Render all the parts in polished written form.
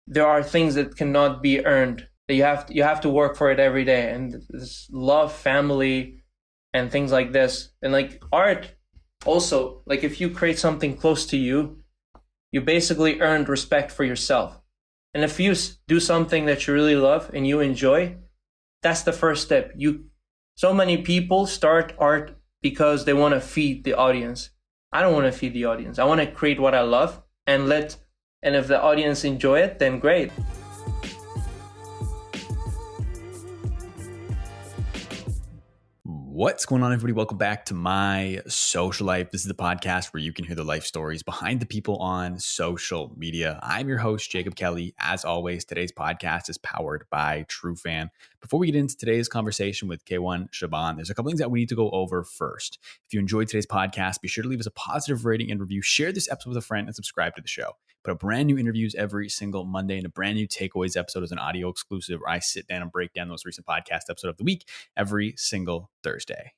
there are things that cannot be earned. That you have to work for it every day, and this love, family, and things like this. And like art, also, like if you create something close to you, you basically earned respect for yourself. And if you do something that you really love and you enjoy, that's the first step. So many people start art because they want to feed the audience. I don't want to feed the audience. I want to create what I love and if the audience enjoy it, then great. What's going on, everybody? Welcome back to My Social Life. This is the podcast where you can hear the life stories behind the people on social media. I'm your host, Jacob Kelly. As always, today's podcast is powered by TrueFan. Before we get into today's conversation with Kaiwan Shaban, there's a couple things that we need to go over first. If you enjoyed today's podcast, be sure to leave us a positive rating and review. Share this episode with a friend and subscribe to the show. Put up brand new interviews every single Monday, and a brand new Takeaways episode is an audio exclusive where I sit down and break down the most recent podcast episode of the week every single Thursday.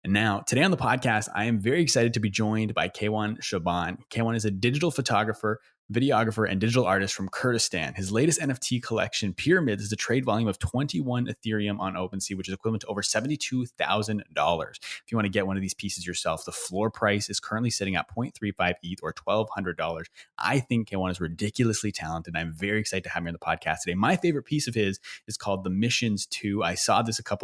And now, today on the podcast, I am very excited to be joined by Kaiwan Shaban. Kaiwan is a digital photographer, videographer, and digital artist from Kurdistan. His latest NFT collection, Pyramids, is a trade volume of 21 Ethereum on OpenSea, which is equivalent to over $72,000. If you want to get one of these pieces yourself, the floor price is currently sitting at 0.35 ETH or $1,200. I think Kaiwan is ridiculously talented, and I'm very excited to have him on the podcast today. My favorite piece of his is called The Missions 2. I saw this I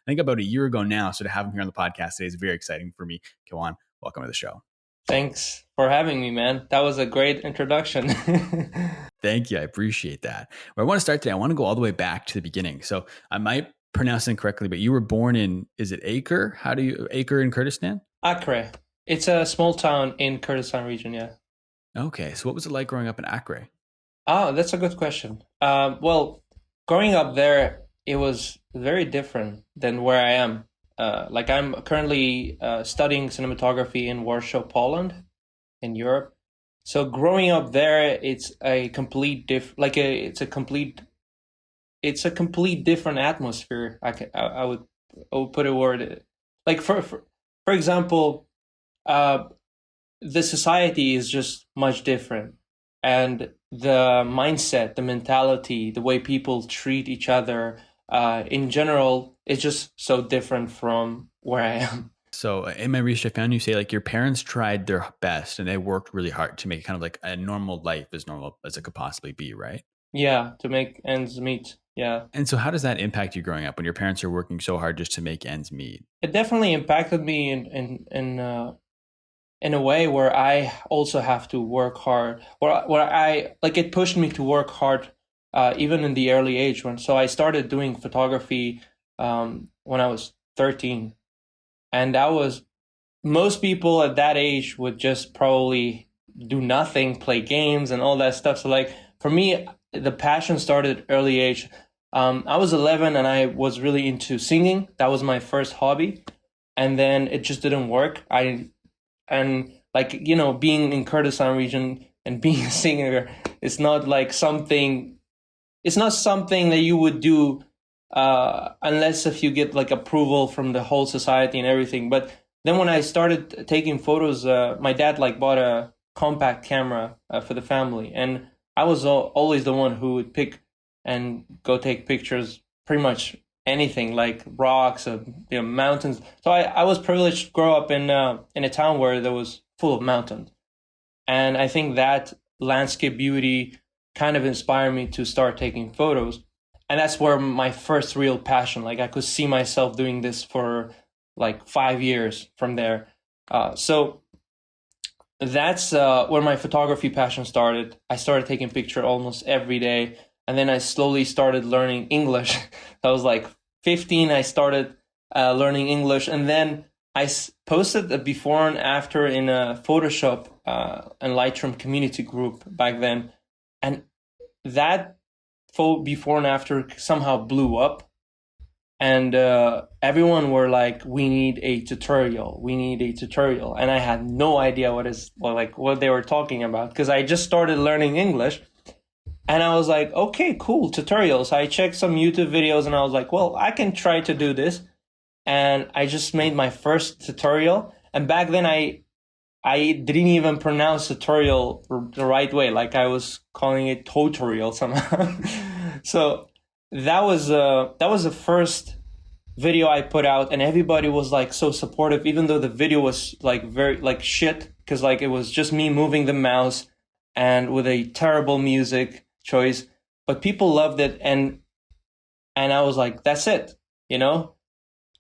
think about a year ago now, so to have him here on the podcast today is very exciting for me. Kaiwan, welcome to the show. Thanks for having me, man. That was a great introduction. Thank you. I appreciate that. Where I want to start today, I want to go all the way back to the beginning. So I might pronounce it incorrectly, but you were born in, is it Acre? Acre in Kurdistan? Akre. It's a small town in Kurdistan Region, yeah. Okay. So what was it like growing up in Akre? Oh, that's a good question. Well, growing up there, it was very different than where I am. I'm currently studying cinematography in Warsaw, Poland, in Europe. So growing up there, it's a complete it's a complete different atmosphere. I would put a word like for example, the society is just much different, and the mindset, the mentality, the way people treat each other. In general, it's just so different from where I am. So in my research, I found you say like your parents tried their best and they worked really hard to make it kind of like a normal life as normal as it could possibly be, right? Yeah, to make ends meet. Yeah. And so how does that impact you growing up when your parents are working so hard just to make ends meet? It definitely impacted me in a way where I also have to work hard. Where I like it pushed me to work hard. Even in the early age so I started doing photography when I was 13, and most people at that age would just probably do nothing, play games and all that stuff. So like for me, the passion started at early age. I was 11 and I was really into singing. That was my first hobby, and then it just didn't work. Being in Kurdistan region and being a singer, it's not something that you would do unless if you get like approval from the whole society and everything. But then when I started taking photos, my dad bought a compact camera for the family, and I was always the one who would pick and go take pictures, pretty much anything like rocks, mountains. So I was privileged to grow up in a town where there was full of mountains, and I think that landscape beauty kind of inspired me to start taking photos. And that's where my first real passion, I could see myself doing this for 5 years from there. So that's where my photography passion started. I started taking pictures almost every day. And then I slowly started learning English. I was 15, I started learning English. And then I posted a before and after in a Photoshop and Lightroom community group back then. And that before and after somehow blew up, and everyone were like, we need a tutorial, and I had no idea what they were talking about, because I just started learning English. And I was like, okay, cool, tutorials. I checked some YouTube videos and I was like, well, I can try to do this. And I just made my first tutorial. And back then I I didn't even pronounce tutorial the right way. Like I was calling it tutorial somehow. So that was the first video I put out, and everybody was like so supportive, even though the video was like very like shit, because like it was just me moving the mouse and with a terrible music choice. But people loved it, and I was like, that's it, you know?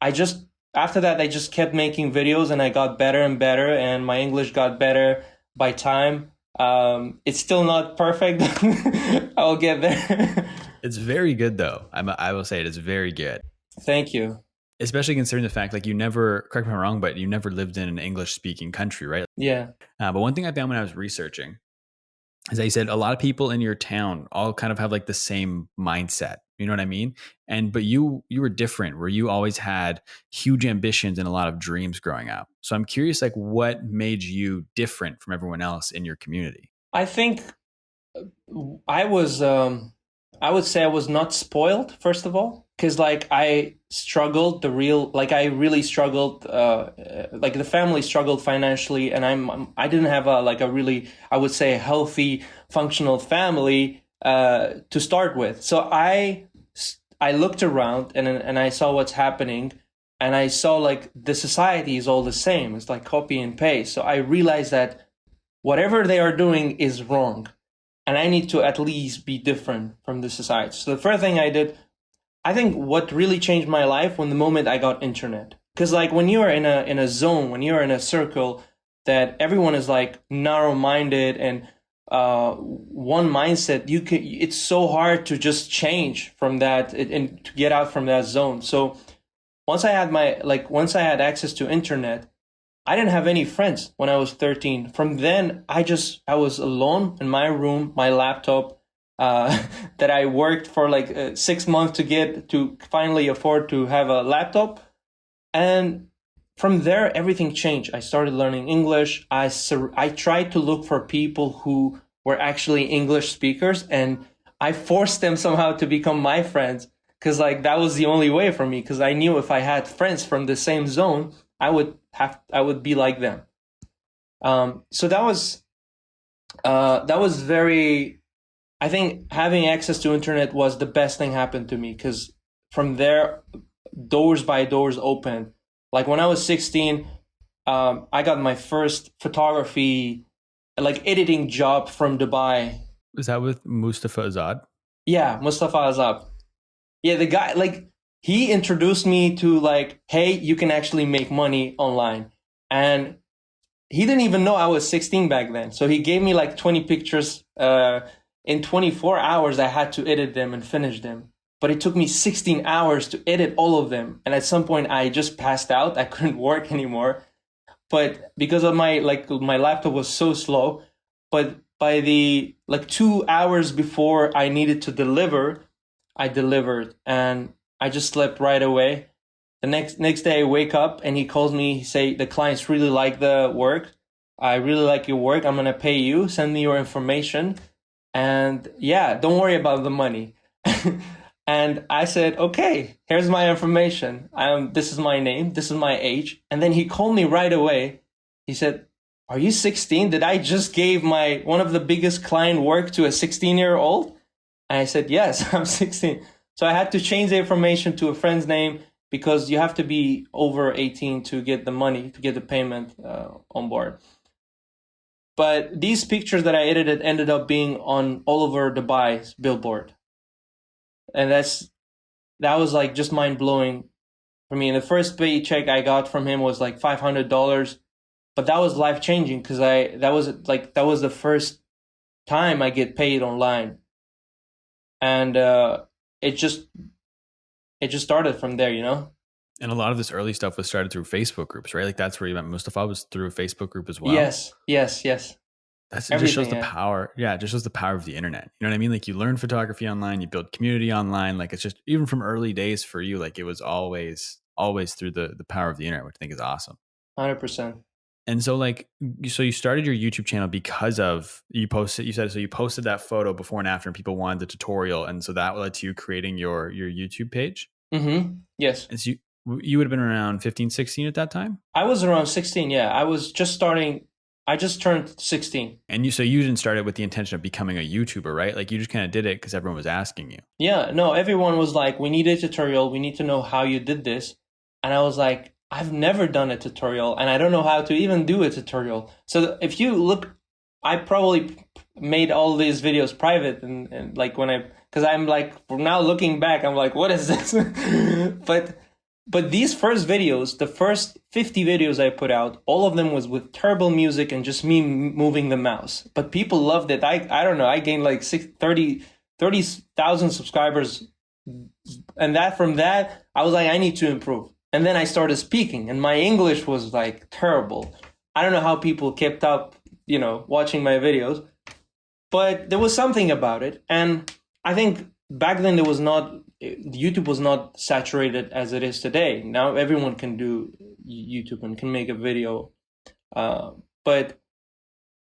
I just After that I just kept making videos, and I got better and better, and my English got better by time. It's still not perfect. I'll get there. It's very good though. I will say it is very good. Thank you. Especially considering the fact, like, you never, correct me if I'm wrong, but you never lived in an English speaking country, right? Yeah. But one thing I found when I was researching is that you said a lot of people in your town all kind of have like the same mindset. You know what I mean? But you were different, where you always had huge ambitions and a lot of dreams growing up. So I'm curious, like, what made you different from everyone else in your community? I think I was I would say I was not spoiled, first of all, because like I struggled I really struggled, like the family struggled financially, and I didn't have a really, I would say, a healthy functional family to start with. So I looked around, and I saw what's happening, and I saw like the society is all the same. It's like copy and paste. So I realized that whatever they are doing is wrong, and I need to at least be different from the society. So the first thing I did, I think what really changed my life, when the moment I got internet. Because like when you're in a zone, when you're in a circle that everyone is like narrow-minded and one mindset, it's so hard to just change from that and to get out from that zone. So once I had access to internet, I didn't have any friends when I was 13. From then, I was alone in my room, my laptop, that I worked for like 6 months to finally afford to have a laptop. And from there, everything changed. I started learning English. I tried to look for people who were actually English speakers, and I forced them somehow to become my friends, because like that was the only way for me, because I knew if I had friends from the same zone, I would be like them. So that was very, I think having access to internet was the best thing happened to me, because from there, doors by doors opened. Like when I was 16, I got my first photography, like editing job from Dubai. Was that with Mustafa Azad? Yeah, Mustafa Azad. Yeah, the guy, like, he introduced me to like, hey, you can actually make money online. And he didn't even know I was 16 back then. So he gave me like 20 pictures. In 24 hours, I had to edit them and finish them. But it took me 16 hours to edit all of them. And at some point, I just passed out. I couldn't work anymore. But because of my laptop was so slow. But by the 2 hours before I needed to deliver, I delivered, and I just slept right away. The next day I wake up and he calls me, say, the clients really like the work. I really like your work. I'm going to pay you. Send me your information. And yeah, don't worry about the money. And I said, okay, here's my information. This is my name. This is my age. And then he called me right away. He said, are you 16? Did I just gave one of the biggest client work to a 16-year-old? And I said, yes, I'm 16. So I had to change the information to a friend's name, because you have to be over 18 to get the money, to get the payment on board. But these pictures that I edited ended up being on all over Dubai's billboard. And that was like just mind blowing for me. And the first paycheck I got from him was like $500, but that was life changing, because that was the first time I get paid online. And it just started from there, you know? And a lot of this early stuff was started through Facebook groups, right? Like that's where you met Mustafa, was through a Facebook group as well. Yes. It just shows the power. Yeah, it just shows the power of the internet. You know what I mean? Like you learn photography online, you build community online. Like it's just, even from early days for you, like it was always through the power of the internet, which I think is awesome. 100%. And so you started your YouTube channel because of, you posted that photo before and after, and people wanted the tutorial. And so that led to you creating your YouTube page. Mm-hmm. Yes. And so you would have been around 15, 16 at that time? I was around 16. Yeah. I was just starting. I just turned 16. And you didn't start it with the intention of becoming a YouTuber, right? Like you just kind of did it because everyone was asking you. Yeah, no, everyone was like, we need a tutorial. We need to know how you did this. And I was like, I've never done a tutorial and I don't know how to even do a tutorial. So if you look, I probably made all these videos private and like because I'm like, now looking back, I'm like, what is this? But these first videos, the first 50 videos I put out, all of them was with terrible music and just me moving the mouse. But people loved it. I don't know, I gained like 30,000 subscribers. And from that, I was like, I need to improve. And then I started speaking and my English was like terrible. I don't know how people kept up, watching my videos, but there was something about it. And I think back then YouTube was not saturated as it is today. Now everyone can do YouTube and can make a video. But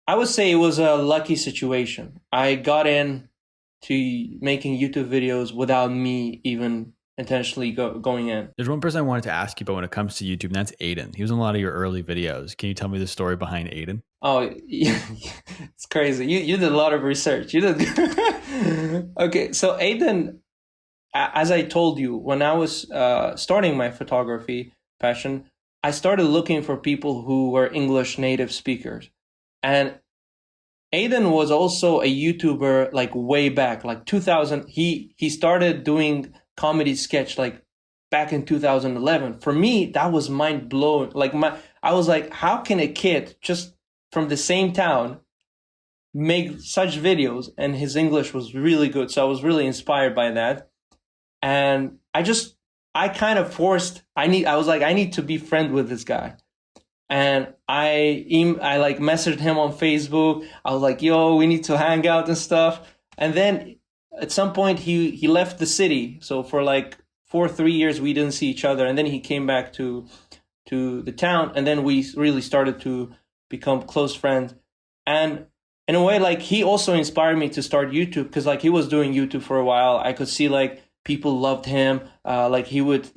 I would say it was a lucky situation. I got in to making YouTube videos without me even intentionally going in. There's one person I wanted to ask you about when it comes to YouTube, and that's Aiden. He was in a lot of your early videos. Can you tell me the story behind Aiden? Oh, yeah. It's crazy. You did a lot of research. You did. Okay, so Aiden, as I told you, when I was starting my photography passion, I started looking for people who were English native speakers. And Aiden was also a YouTuber like way back, like 2000. He started doing comedy sketch like back in 2011. For me, that was mind blowing. I was like, how can a kid just from the same town make such videos? And his English was really good. So I was really inspired by that. And I was like, I need to be friends with this guy. And I like messaged him on Facebook. I was like, yo, we need to hang out and stuff. And then at some point he left the city. So for like 3 years, we didn't see each other. And then he came back to the town. And then we really started to become close friends. And in a way, like he also inspired me to start YouTube because like he was doing YouTube for a while. I could see like people loved him. Like he would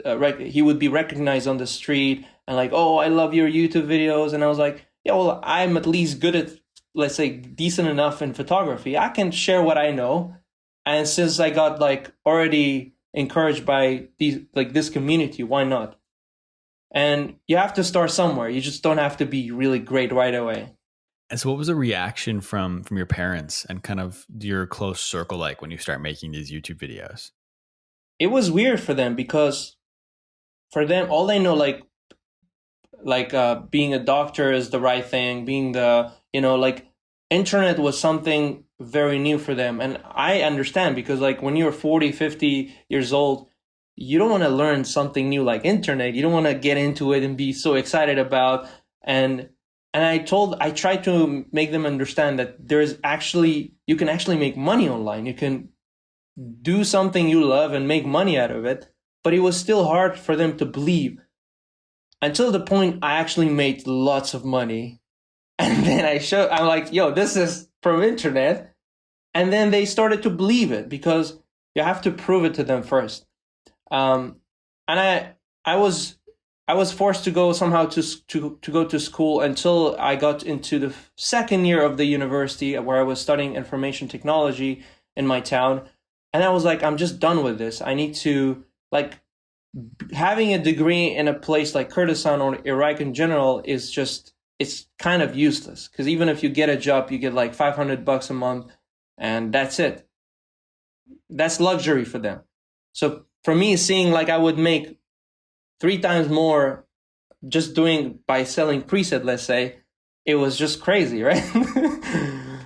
be recognized on the street and like, oh, I love your YouTube videos. And I was like, yeah, well, I'm at least good at, let's say, decent enough in photography. I can share what I know. And since I got like already encouraged by this community, why not? And you have to start somewhere. You just don't have to be really great right away. And so what was the reaction from your parents and kind of your close circle like when you start making these YouTube videos? It was weird for them because for them, all they know, being a doctor is the right thing. Being internet was something very new for them. And I understand because like when you're 40, 50 years old, you don't want to learn something new like internet. You don't want to get into it and be so excited about. And I tried to make them understand that you can actually make money online. You can do something you love and make money out of it. But it was still hard for them to believe until the point I actually made lots of money. And then I'm like, yo, this is from internet. And then they started to believe it because you have to prove it to them first. And I was forced to go somehow to go to school until I got into the second year of the university where I was studying information technology in my town. And I was like, I'm just done with this. I need to having a degree in a place like Kurdistan or Iraq in general it's kind of useless because even if you get a job, you get like $500 a month and that's it. That's luxury for them. So for me, seeing like I would make 3 times more just by selling preset, let's say, it was just crazy, right?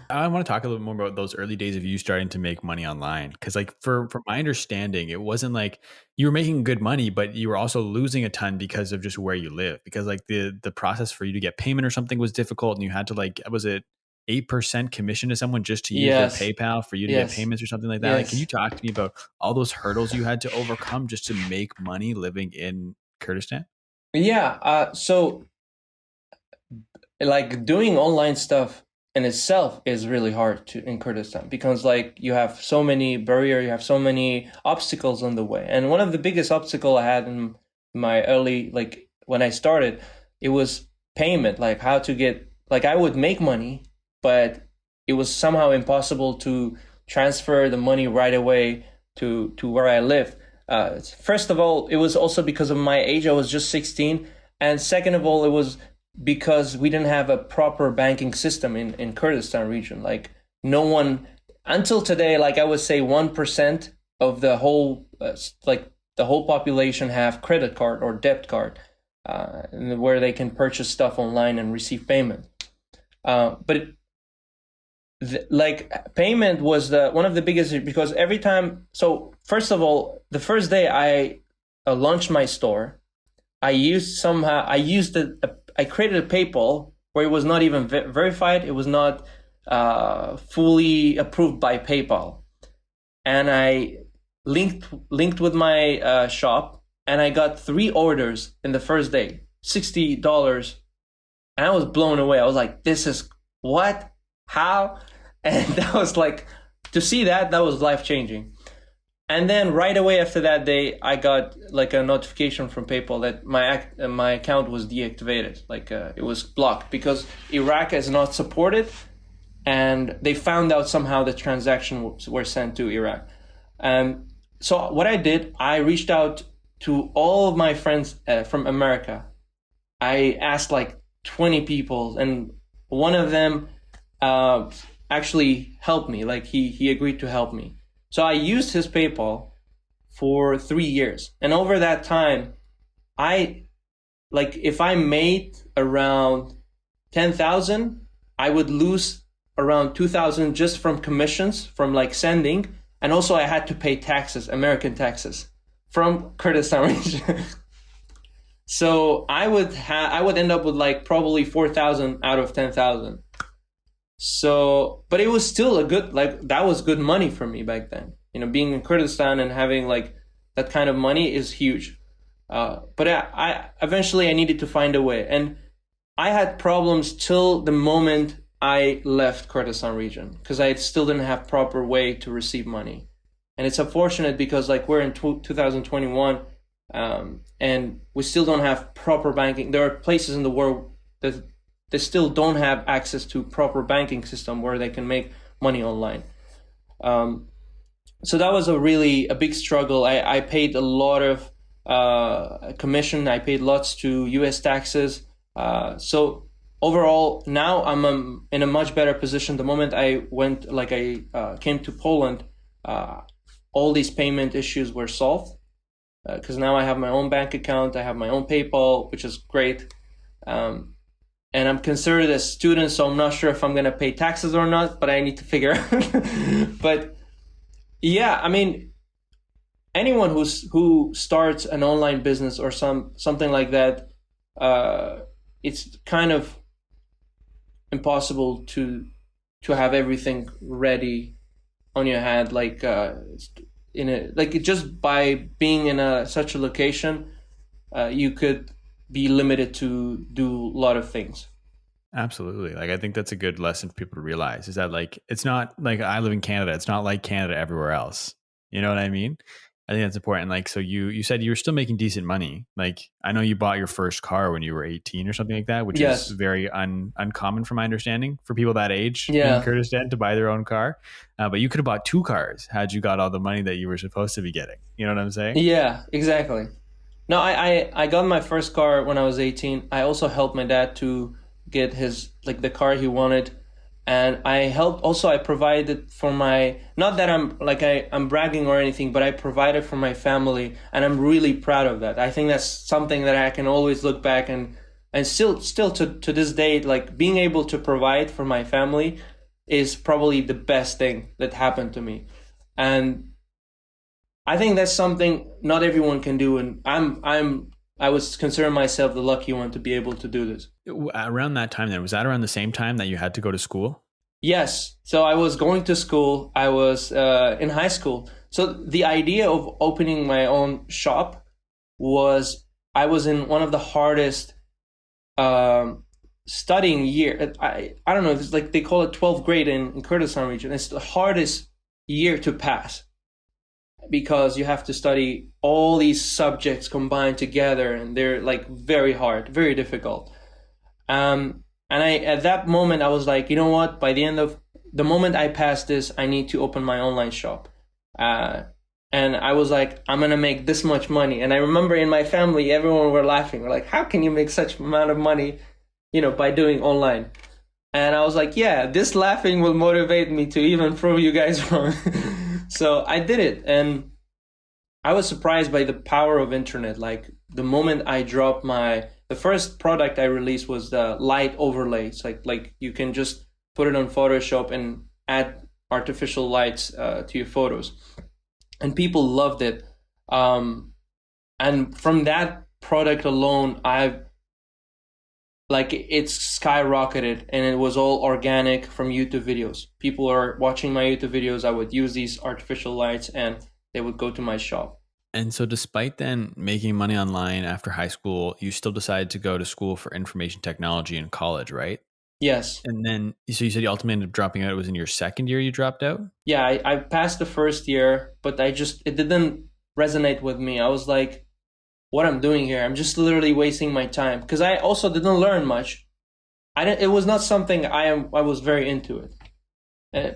I want to talk a little more about those early days of you starting to make money online. Because like from my understanding, it wasn't like you were making good money, but you were also losing a ton because of just where you live. Because like the process for you to get payment or something was difficult. And you had to was it 8% commission to someone just to use their PayPal for you to get payments or something like that? Yes. Like, can you talk to me about all those hurdles you had to overcome just to make money living in Kurdistan? Yeah. So like doing online stuff in itself is really hard in Kurdistan because like you have so many barriers, you have so many obstacles on the way. And one of the biggest obstacles I had in my early, when I started, it was payment, like how to get like I would make money, but it was somehow impossible to transfer the money right away to where I live. First of all, it was also because of my age. I was just 16. And second of all, it was because we didn't have a proper banking system in Kurdistan region. Like no one, until today, like I would say 1% of the whole, the whole population have credit card or debit card, where they can purchase stuff online and receive payment. But like payment was one of the biggest, because every time. So first of all, the first day I launched my store, I created a PayPal where it was not even verified. It was not fully approved by PayPal, and I linked with my shop, and I got 3 orders in the first day, $60, and I was blown away. I was like, "This is what? How?" And that was like, to see that was life changing. And then right away after that day, I got like a notification from PayPal that my account was deactivated, like it was blocked because Iraq is not supported, and they found out somehow the transactions were sent to Iraq. So what I did, I reached out to all of my friends from America. I asked like 20 people, and one of them actually helped me. Like he agreed to help me. So I used his PayPal for 3 years. And over that time, if I made around 10,000, I would lose around 2,000 just from commissions, from like sending. And also I had to pay taxes, American taxes, from Kurdistan region. So I would end up with like probably 4,000 out of 10,000. So, but it was still that was good money for me back then. Being in Kurdistan and having like that kind of money is huge. But I eventually I needed to find a way, and I had problems till the moment I left Kurdistan region, because I still didn't have proper way to receive money. And it's unfortunate because like we're in 2021, and we still don't have proper banking. There are places in the world that they still don't have access to proper banking system where they can make money online. So that was a big struggle. I paid a lot of commission. I paid lots to US taxes. So overall, now I'm in a much better position. The moment I came to Poland, all these payment issues were solved, because now I have my own bank account. I have my own PayPal, which is great. And I'm considered a student, so I'm not sure if I'm going to pay taxes or not, but I need to figure out. But yeah, I mean, anyone who starts an online business or something like that, it's kind of impossible to have everything ready on your hand, just by being in such a location, you could be limited to do a lot of things. Absolutely. Like, I think that's a good lesson for people to realize, is that like, it's not like, I live in Canada. It's not like Canada everywhere else. You know what I mean? I think that's important. Like, so you said you were still making decent money. Like, I know you bought your first car when you were 18 or something like that, which Yes. is very uncommon from my understanding for people that age Yeah. in Kurdistan to buy their own car. But you could have bought 2 cars had you got all the money that you were supposed to be getting. You know what I'm saying? Yeah, exactly. No, I got my first car when I was 18. I also helped my dad to get the car he wanted. And I provided for not that I'm bragging or anything, but I provided for my family, and I'm really proud of that. I think that's something that I can always look back and still to this day, like being able to provide for my family is probably the best thing that happened to me. And I think that's something not everyone can do. And I was considering myself the lucky one to be able to do this. Around that time then, was that around the same time that you had to go to school? Yes. So I was going to school. I was in high school. So the idea of opening my own shop was, I was in one of the hardest studying year. I don't know. It's like they call it 12th grade in Kurdistan region. It's the hardest year to pass, because you have to study all these subjects combined together, and they're like very hard, very difficult. And at that moment, I was like, you know what? By the end of the moment I pass this, I need to open my online shop. And I was like, I'm gonna make this much money. And I remember in my family, everyone were laughing. We're like, how can you make such amount of money, by doing online? And I was like, yeah, this laughing will motivate me to even prove you guys wrong. So I did it, and I was surprised by the power of internet. Like the moment I dropped the first product I released was the light overlay. It's like you can just put it on Photoshop and add artificial lights to your photos, and people loved it. And from that product alone, it's skyrocketed, and it was all organic from YouTube videos. People are watching my YouTube videos. I would use these artificial lights, and they would go to my shop. And so despite then making money online after high school, you still decided to go to school for information technology in college, right? Yes. And then, so you said you ultimately ended up dropping out. It was in your second year you dropped out? Yeah, I passed the first year, but it didn't resonate with me. I was like, what I'm doing here, I'm just literally wasting my time. Because I also didn't learn much. It was not something I was very into it.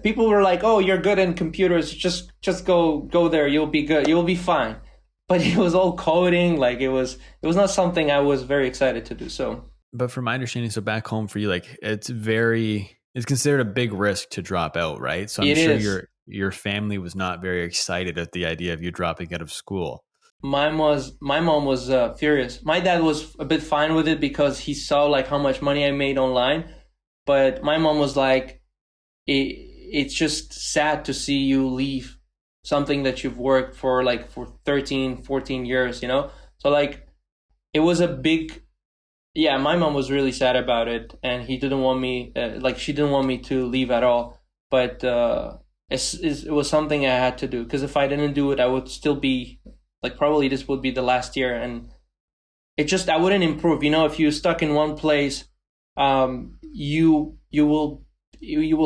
People were like, oh, you're good in computers, just go there, you'll be good, you'll be fine. But it was all coding, like it was not something I was very excited to do. So, but from my understanding, so back home for you, like it's considered a big risk to drop out, right? So I'm sure your family was not very excited at the idea of you dropping out of school. My mom was furious. My dad was a bit fine with it because he saw like how much money I made online. But my mom was like, it's just sad to see you leave something that you've worked for 13, 14 years, So like, it was a big, yeah, my mom was really sad about it, and he didn't want me, she didn't want me to leave at all. But it was something I had to do, because if I didn't do it, I would still be, probably this would be the last year, and I wouldn't improve. If you're stuck in one place, you will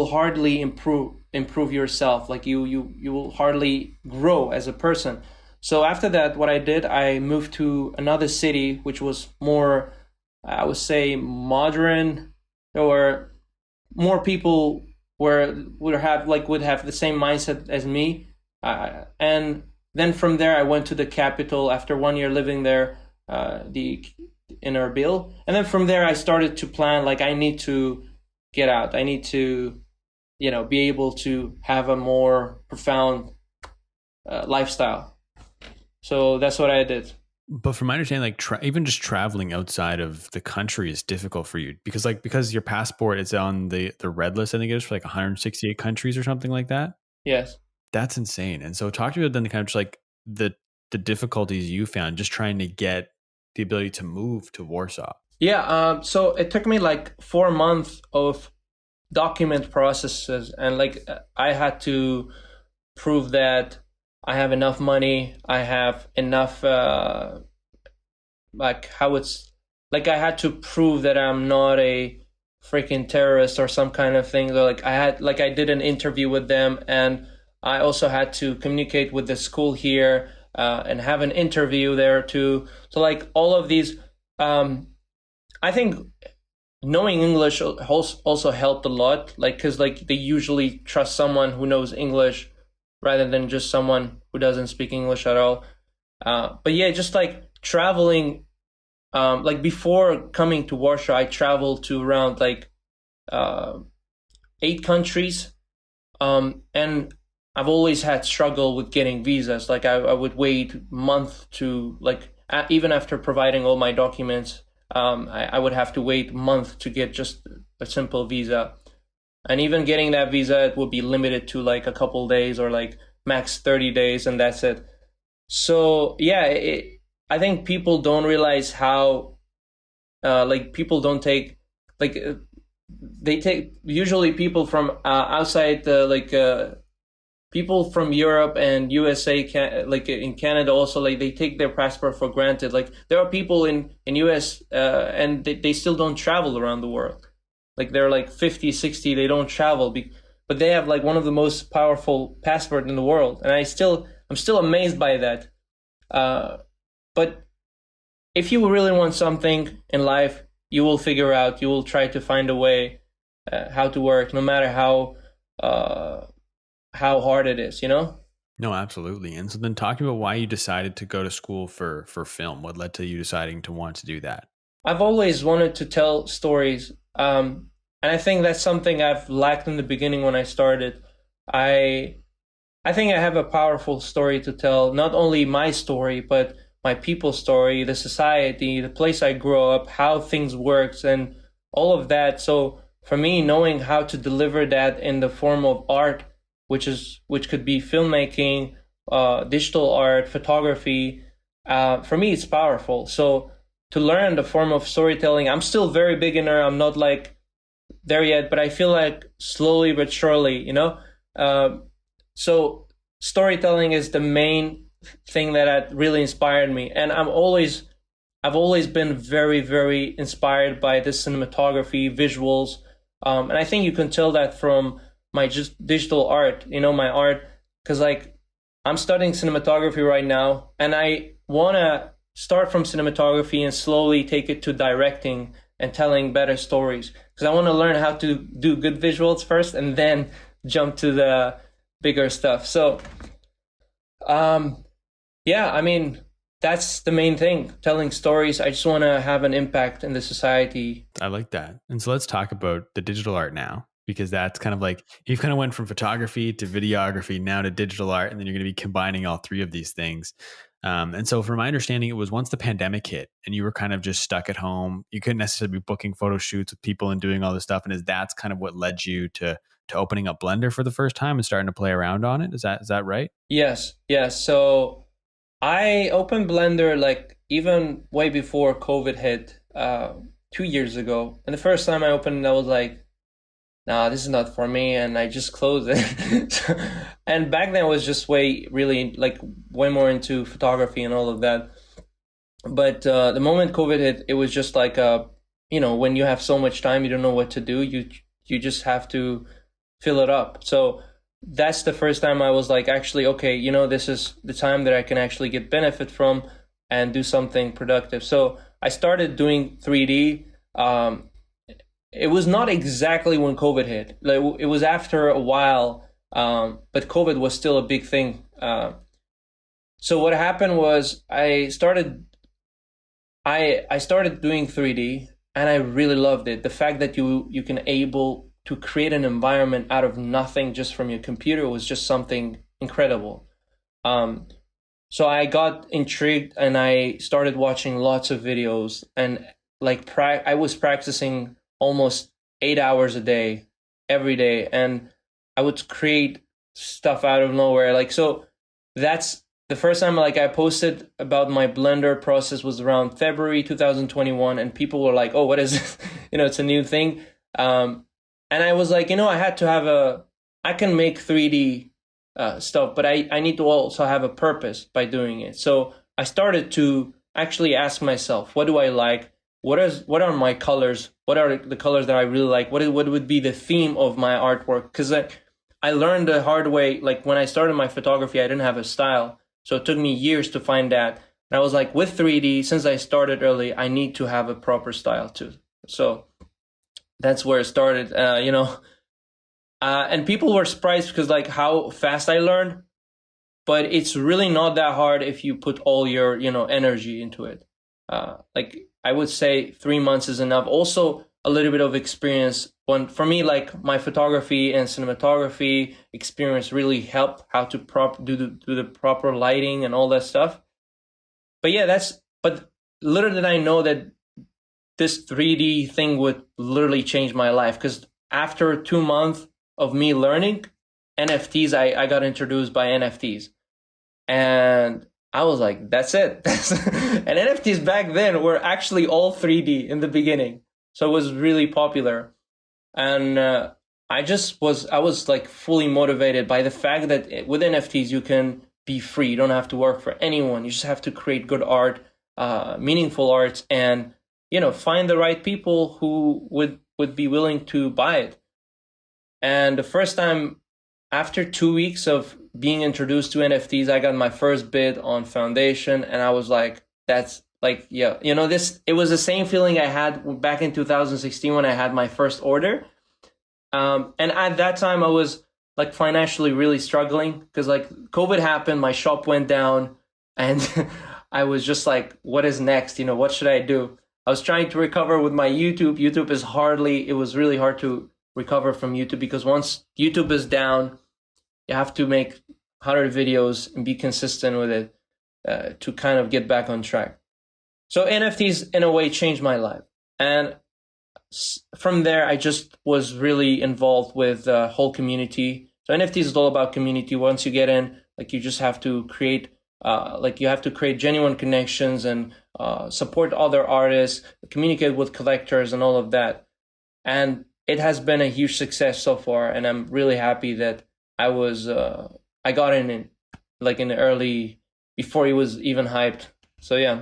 hardly improve yourself. Like you will hardly grow as a person. So after that, what I did, I moved to another city, which was more, I would say, modern, or more people would have the same mindset as me. And then from there, I went to the capital after 1 year living there, in Erbil. And then from there, I started to plan, I need to get out. I need to, be able to have a more profound lifestyle. So that's what I did. But from my understanding, even just traveling outside of the country is difficult for you because your passport is on the red list. I think it is for 168 countries or something like that. Yes. That's insane. And so talk to me about then kind of just the difficulties you found just trying to get the ability to move to Warsaw. Yeah. So it took me 4 months of document processes, and I had to prove that I have enough money, I have enough I had to prove that I'm not a freaking terrorist or some kind of thing. So I did an interview with them, and I also had to communicate with the school here and have an interview there too. So all of these, I think knowing English also helped a lot, because they usually trust someone who knows English rather than just someone who doesn't speak English at all. But yeah, just traveling, before coming to Warsaw, I traveled to around 8 countries, and I've always had struggle with getting visas. I would wait a month to even after providing all my documents. I would have to wait a month to get just a simple visa. And even getting that visa, it would be limited to a couple days or max 30 days, and that's it. So yeah, I think people don't realize how, people don't take, they take, usually people from outside people from Europe and USA, in Canada also, they take their passport for granted. There are people in US and they still don't travel around the world. They're 50, 60, they don't travel, but they have one of the most powerful passport in the world. And I'm still amazed by that. But if you really want something in life, you will figure out, you will try to find a way how to work, no matter how hard it is, you know? No, absolutely. And so then talking about why you decided to go to school for film, what led to you deciding to want to do that? I've always wanted to tell stories. And I think that's something I've lacked in the beginning when I started. I think I have a powerful story to tell, not only my story, but my people's story, the society, the place I grew up, how things works, and all of that. So for me, knowing how to deliver that in the form of art, which could be filmmaking, digital art, photography, for me, it's powerful. So to learn the form of storytelling, I'm still very beginner. I'm not like there yet, but I feel like slowly but surely, you know. So storytelling is the main thing that really inspired me, and I've always been very, very inspired by this cinematography, visuals, and I think you can tell that from my just digital art, you know, my art, because like I'm studying cinematography right now, and I want to start from cinematography and slowly take it to directing and telling better stories, because I want to learn how to do good visuals first and then jump to the bigger stuff. So yeah, I mean, that's the main thing, telling stories. I just want to have an impact in the society. I like that. And so let's talk about the digital art now, because that's kind of like you've kind of went from photography to videography now to digital art, and then you're going to be combining all three of these things. And so from my understanding, it was once the pandemic hit and you were kind of just stuck at home, you couldn't necessarily be booking photo shoots with people and doing all this stuff. And that's kind of what led you to opening up Blender for the first time and starting to play around on it. Is that right? Yes. So I opened Blender like even way before COVID hit, 2 years ago. And the first time I opened it, I was like, nah, this is not for me, and I just closed it. And back then I was just way more into photography and all of that. But the moment COVID hit, it was just like when you have so much time, you don't know what to do. You just have to fill it up. So that's the first time I was like, actually, okay, this is the time that I can actually get benefit from and do something productive. So I started doing 3D. It was not exactly when COVID hit. Like, it was after a while, but COVID was still a big thing. So what happened was I started doing 3D, and I really loved it. The fact that you can able to create an environment out of nothing just from your computer was just something incredible. So I got intrigued and I started watching lots of videos, and I was practicing almost 8 hours a day, every day, and I would create stuff out of nowhere. So that's the first time I posted about my Blender process was around February 2021, and people were like, "Oh, what is this?" It's a new thing. And I was like, I had to I can make 3D stuff, but I need to also have a purpose by doing it. So I started to actually ask myself, what do I like? What are my colors? What are the colors that I really like? What would be the theme of my artwork? Because I learned the hard way. Like when I started my photography, I didn't have a style. So it took me years to find that. And I was like, with 3D, since I started early, I need to have a proper style too. So that's where it started, and people were surprised because how fast I learned, but it's really not that hard if you put all your, energy into it. I would say 3 months is enough. Also a little bit of experience. For me, my photography and cinematography experience really helped how to do the proper lighting and all that stuff. But yeah, but little did I know that this 3D thing would literally change my life, because after 2 months of me learning NFTs, I got introduced by NFTs, and I was like, that's it. And NFTs back then were actually all 3D in the beginning, so it was really popular. And I was fully motivated by the fact that with NFTs you can be free. You don't have to work for anyone. You just have to create good art, meaningful art, and find the right people who would be willing to buy it. And the first time, after 2 weeks of being introduced to NFTs, I got my first bid on Foundation, and I was like, that's Like, yeah, it was the same feeling I had back in 2016 when I had my first order. And at that time I was like financially really struggling because like COVID happened, my shop went down, and I was just like, what is next? What should I do? I was trying to recover with my YouTube. It was really hard to recover from YouTube because once YouTube is down, you have to make 100 videos and be consistent with it to kind of get back on track. So NFTs in a way changed my life. And from there, I just was really involved with the whole community. So NFTs is all about community. Once you get in, like you just have to create, genuine connections and support other artists, communicate with collectors and all of that. And it has been a huge success so far. And I'm really happy that I got in like in the early, before it was even hyped. So yeah.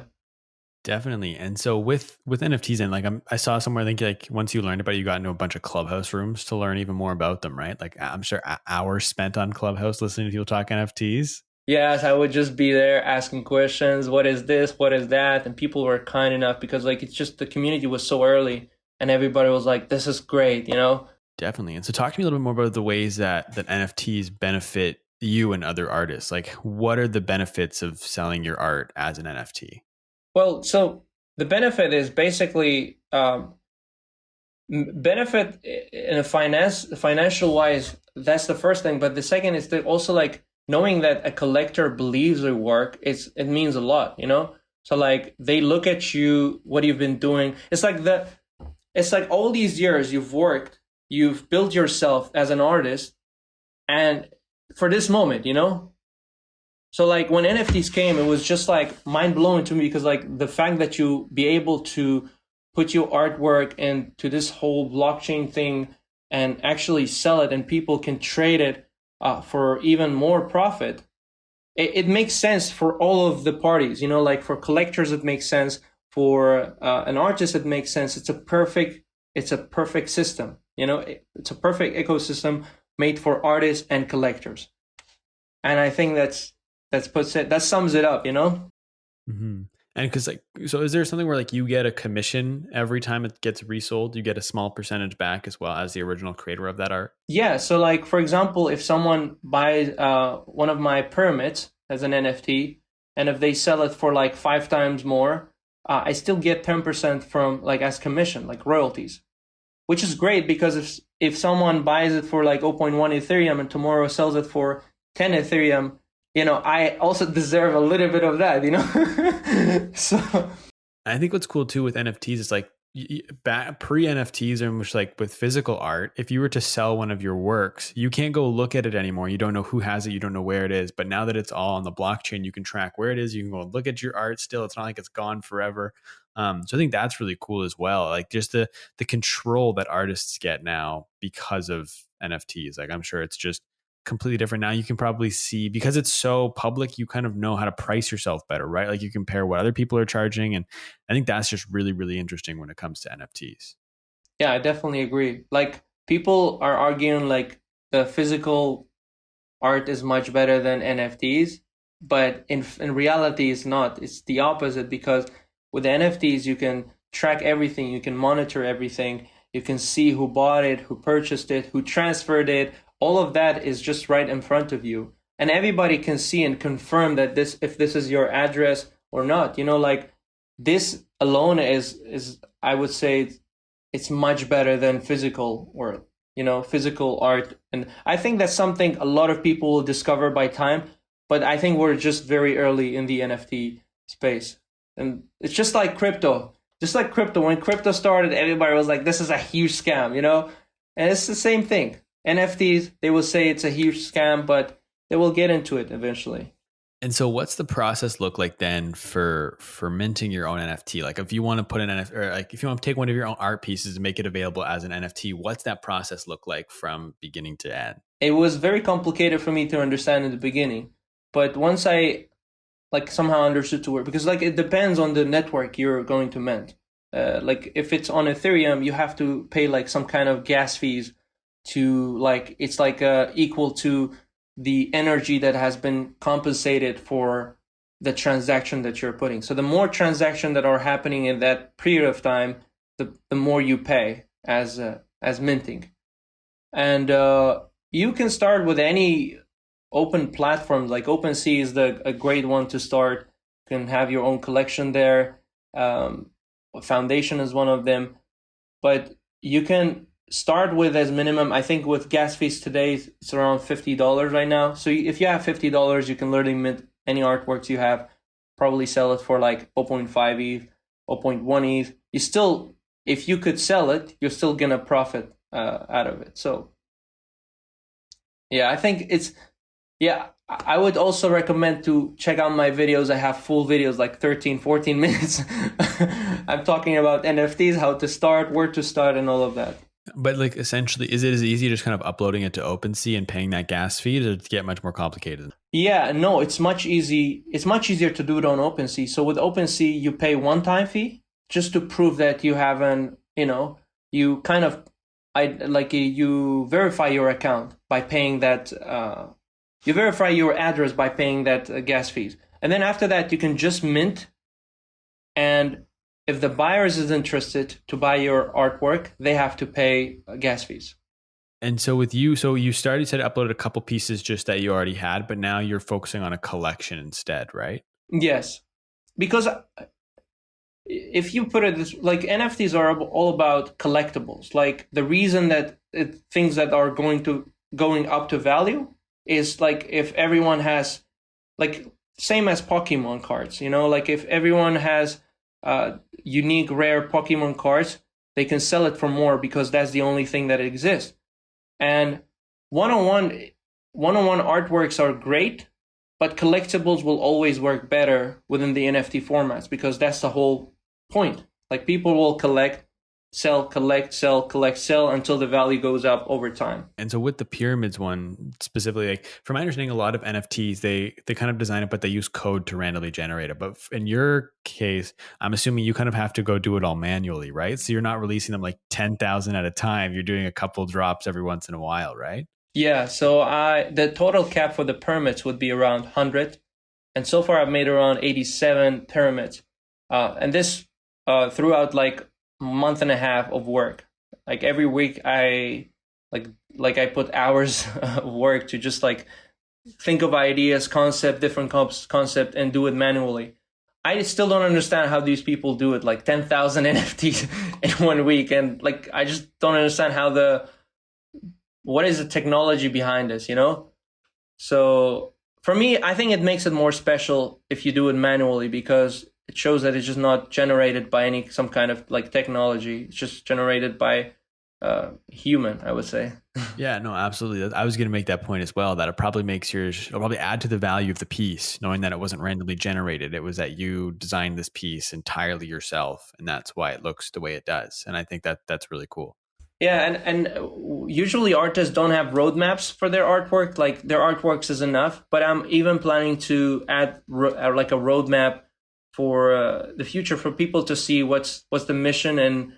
Definitely. And so with NFTs, and like I saw somewhere, I think like once you learned about it, you got into a bunch of Clubhouse rooms to learn even more about them, right? Like I'm sure hours spent on Clubhouse listening to people talk NFTs. Yes, I would just be there asking questions. What is this? What is that? And people were kind enough because like it's just the community was so early and everybody was like, this is great, Definitely. And so talk to me a little bit more about the ways that NFTs benefit you and other artists. Like what are the benefits of selling your art as an NFT? Well, so the benefit is basically benefit in a financial wise. That's the first thing, but the second is that also like knowing that a collector believes your work. It means a lot, So like they look at you, what you've been doing. It's like all these years you've worked, you've built yourself as an artist, and for this moment, So like when NFTs came, it was just like mind blowing to me because like the fact that you be able to put your artwork into this whole blockchain thing and actually sell it and people can trade it for even more profit, it makes sense for all of the parties, like for collectors, it makes sense for an artist, it makes sense. It's a perfect system, it's a perfect ecosystem made for artists and collectors. And I think that sums it up, Mm-hmm. And because like, so is there something where like you get a commission every time it gets resold? You get a small percentage back as well as the original creator of that art? Yeah. So like, for example, if someone buys one of my pyramids as an NFT, and if they sell it for like 5 times more, I still get 10% from like as commission, like royalties, which is great because if someone buys it for like 0.1 Ethereum and tomorrow sells it for 10 Ethereum, I also deserve a little bit of that, So I think what's cool too with NFTs is like pre-NFTs and which like with physical art, if you were to sell one of your works, you can't go look at it anymore. You don't know who has it. You don't know where it is. But now that it's all on the blockchain, you can track where it is. You can go look at your art still. It's not like it's gone forever. So I think that's really cool as well. Like just the control that artists get now because of NFTs. Like I'm sure it's just completely different now. You can probably see, because it's so public, you kind of know how to price yourself better, right? Like you compare what other people are charging. And I think that's just really, really interesting when it comes to NFTs. Yeah, I definitely agree. Like people are arguing like the physical art is much better than NFTs, but in reality it's not. It's the opposite because with the NFTs you can track everything, you can monitor everything, you can see who bought it, who purchased it, who transferred it. All of that is just right in front of you. And everybody can see and confirm that if this is your address or not. Like this alone is I would say it's much better than physical or, physical art. And I think that's something a lot of people will discover by time, but I think we're just very early in the NFT space. And it's just like crypto. Just like crypto. When crypto started, everybody was like, this is a huge scam, And it's the same thing. NFTs, they will say it's a huge scam, but they will get into it eventually. And so what's the process look like then for minting your own NFT? Like if you want to put an NFT, or like if you want to take one of your own art pieces and make it available as an NFT, what's that process look like from beginning to end? It was very complicated for me to understand in the beginning, but once I like somehow understood to work, because like it depends on the network you're going to mint. Like if it's on Ethereum, you have to pay like some kind of gas fees to like, it's like equal to the energy that has been compensated for the transaction that you're putting. So the more transactions that are happening in that period of time, the more you pay as minting. And you can start with any open platform, like OpenSea is a great one to start. You can have your own collection there. Foundation is one of them. But you can start with as minimum, I think with gas fees today, it's around $50 right now. So if you have $50, you can literally mint any artworks you have, probably sell it for like 0.5 ETH, 0.1 ETH. You still, if you could sell it, you're still going to profit out of it. So yeah, I think I would also recommend to check out my videos. I have full videos, like 13, 14 minutes. I'm talking about NFTs, how to start, where to start, and all of that. But like essentially, is it as easy just kind of uploading it to OpenSea and paying that gas fee, or does it get much more complicated? Yeah, no, it's much easier to do it on OpenSea. So with OpenSea, you pay one-time fee just to prove that you haven't, you kind of, you verify your account by paying that, you verify your address by paying that gas fees. And then after that, you can just mint. And if the buyers is interested to buy your artwork, they have to pay gas fees. And so with you, so you said uploaded a couple pieces just that you already had, but now you're focusing on a collection instead, right? Yes. Because if you put it this, like NFTs are all about collectibles. Like the reason that things that are going up to value is like if everyone has, like same as Pokemon cards, like if everyone has unique rare Pokemon cards, they can sell it for more because that's the only thing that exists. And one-on-one artworks are great, but collectibles will always work better within the NFT formats because that's the whole point. Like people will collect, sell, collect, sell, collect, sell until the value goes up over time. And so with the pyramids one specifically, like from my understanding, a lot of NFTs, they kind of design it, but they use code to randomly generate it. But in your case, I'm assuming you kind of have to go do it all manually, right? So you're not releasing them like 10,000 at a time. You're doing a couple drops every once in a while, right? Yeah. So the total cap for the pyramids would be around 100. And so far I've made around 87 pyramids. And this throughout like month and a half of work. Like every week I put hours of work to just like think of ideas, different concept and do it manually. I still don't understand how these people do it, like 10,000 NFTs in 1 week. And like, I just don't understand what is the technology behind this, So for me, I think it makes it more special if you do it manually because it shows that it's just not generated by some kind of like technology. It's just generated by human, I would say. Yeah, no, absolutely. I was going to make that point as well, that it'll probably add to the value of the piece, knowing that it wasn't randomly generated. It was that you designed this piece entirely yourself, and that's why it looks the way it does. And I think that's really cool. Yeah, and usually artists don't have roadmaps for their artwork. Like their artworks is enough, but I'm even planning to add like a roadmap for the future for people to see what's the mission and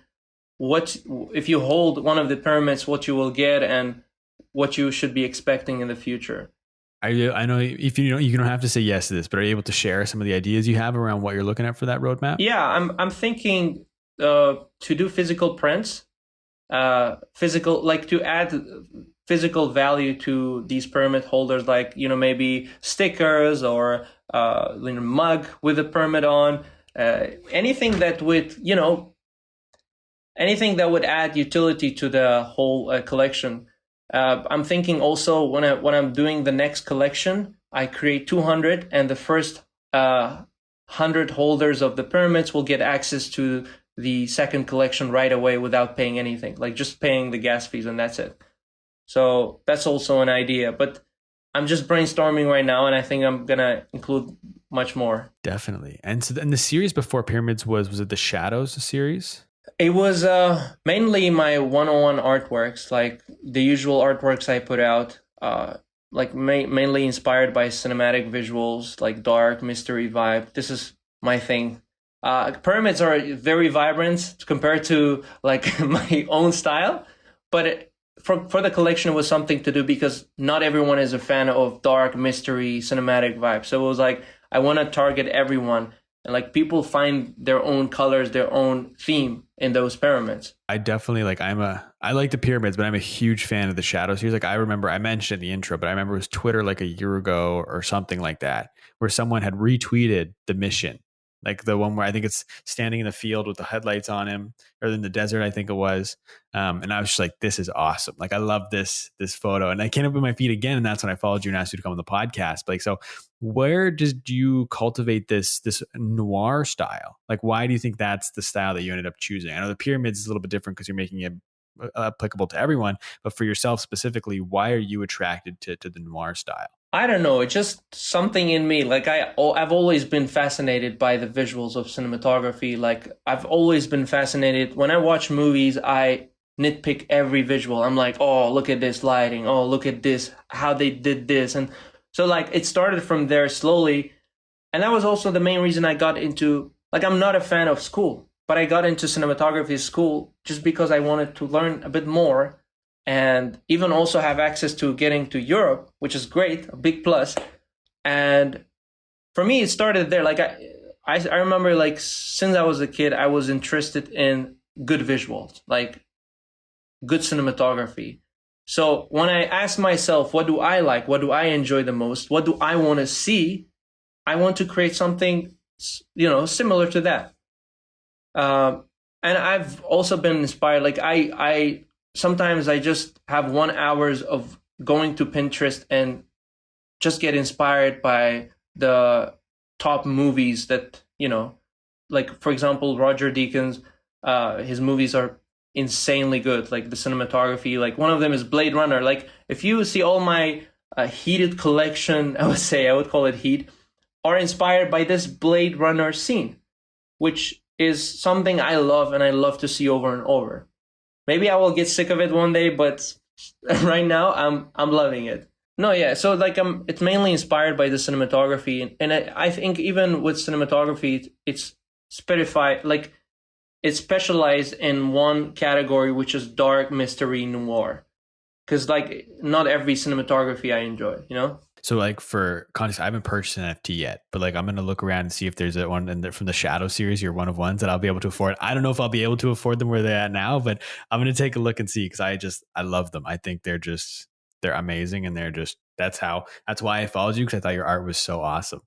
what if you hold one of the pyramids, what you will get and what you should be expecting in the future. I know if you don't have to say yes to this, but are you able to share some of the ideas you have around what you're looking at for that roadmap? Yeah, I'm thinking to do physical prints, to add physical value to these pyramid holders, like maybe stickers or mug with a pyramid on, anything that would add utility to the whole collection. I'm thinking also when I'm doing the next collection, I create 200, and the first 100 holders of the pyramids will get access to the second collection right away without paying anything, like just paying the gas fees and that's it. So that's also an idea, but I'm just brainstorming right now, and I think I'm gonna include much more. Definitely. And so, and the series before pyramids was it the Shadows series? It was mainly my one-on-one artworks, like the usual artworks I put out, like mainly inspired by cinematic visuals, like dark mystery vibe. This is my thing. Pyramids are very vibrant compared to like my own style, but for the collection, it was something to do because not everyone is a fan of dark mystery cinematic vibe. So it was like I want to target everyone. And like people find their own colors, their own theme in those pyramids. I definitely I like the pyramids, but I'm a huge fan of the shadow series. Like I remember I mentioned in the intro, but I remember it was Twitter like a year ago or something like that, where someone had retweeted the mission. Like the one where I think it's standing in the field with the headlights on him, or in the desert, I think it was. And I was just like, this is awesome. Like I love this photo. And I came up with my feed again. And that's when I followed you and asked you to come on the podcast. But like, so where did you cultivate this noir style? Like, why do you think that's the style that you ended up choosing? I know the pyramids is a little bit different because you're making it applicable to everyone, but for yourself specifically, why are you attracted to the noir style? I don't know. It's just something in me. Like I've always been fascinated by the visuals of cinematography. Like I've always been fascinated. When I watch movies, I nitpick every visual. I'm like, oh, look at this lighting. Oh, look at this, how they did this. And so like it started from there slowly. And that was also the main reason I got into, like, I'm not a fan of school, but I got into cinematography school just because I wanted to learn a bit more and even also have access to getting to Europe, which is great, a big plus. And for me, it started there. Like I remember, like, since I was a kid, I was interested in good visuals, like good cinematography. So when I asked myself, what do I like? What do I enjoy the most? What do I want to see? I want to create something, similar to that. And I've also been inspired. Like I sometimes I just have 1 hour of going to Pinterest and just get inspired by the top movies that, like, for example, Roger Deakins, his movies are insanely good. Like the cinematography, like one of them is Blade Runner. Like if you see all my heated collection, I would call it heat, are inspired by this Blade Runner scene, which is something I love and I love to see over and over. Maybe I will get sick of it one day, but right now I'm loving it. No, yeah. So like it's mainly inspired by the cinematography, and I think even with cinematography, it's specified, like it's specialized in one category, which is dark mystery noir. Because like not every cinematography I enjoy, So like for context, I haven't purchased an NFT yet, but like I'm going to look around and see if there's one from the Shadow series, you're one of ones that I'll be able to afford. I don't know if I'll be able to afford them where they're at now, but I'm going to take a look and see, because I love them. I think they're amazing, and that's why I followed you, because I thought your art was so awesome.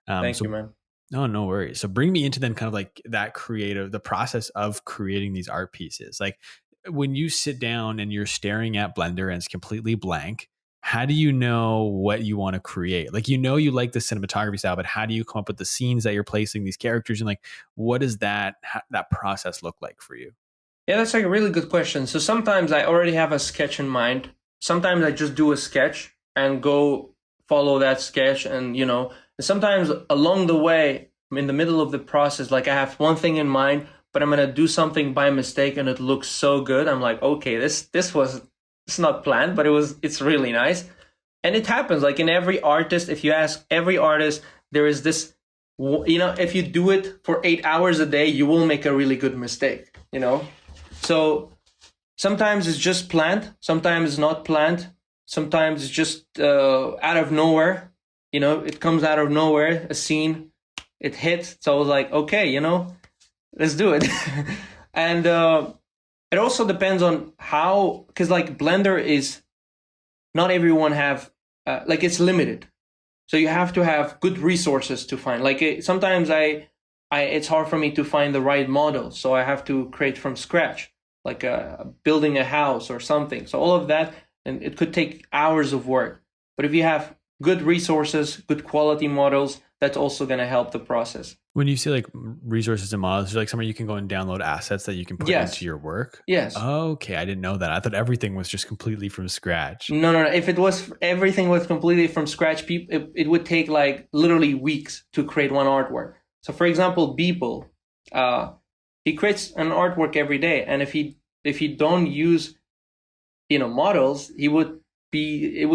Thank you, man. No worries. So bring me into then kind of like the process of creating these art pieces. Like when you sit down and you're staring at Blender and it's completely blank, how do you know what you want to create? Like, you like the cinematography style, but how do you come up with the scenes that you're placing these characters in? Like, what does that process look like for you? Yeah, that's like a really good question. So sometimes I already have a sketch in mind. Sometimes I just do a sketch and go follow that sketch. And, sometimes along the way, in the middle of the process, like I have one thing in mind, but I'm going to do something by mistake and it looks so good. I'm like, okay, it's not planned, but it's really nice. And it happens like in every artist. If you ask every artist, there is this, if you do it for 8 hours a day, you will make a really good mistake, So sometimes it's just planned. Sometimes it's not planned. Sometimes it's just out of nowhere. It comes out of nowhere, a scene, it hits. So I was like, okay, let's do it. And it also depends on how, because like Blender is, not everyone have, it's limited. So you have to have good resources to find. Like sometimes it's hard for me to find the right model. So I have to create from scratch, like building a house or something. So all of that, and it could take hours of work. But if you have good resources, good quality models, that's also going to help the process. When you say like resources and models, is like somewhere you can go and download assets that you can put into your work? Yes. Okay, I didn't know that. I thought everything was just completely from scratch. No. If everything was completely from scratch, it would take like literally weeks to create one artwork. So for example, Beeple, he creates an artwork every day, and if he don't use models, it would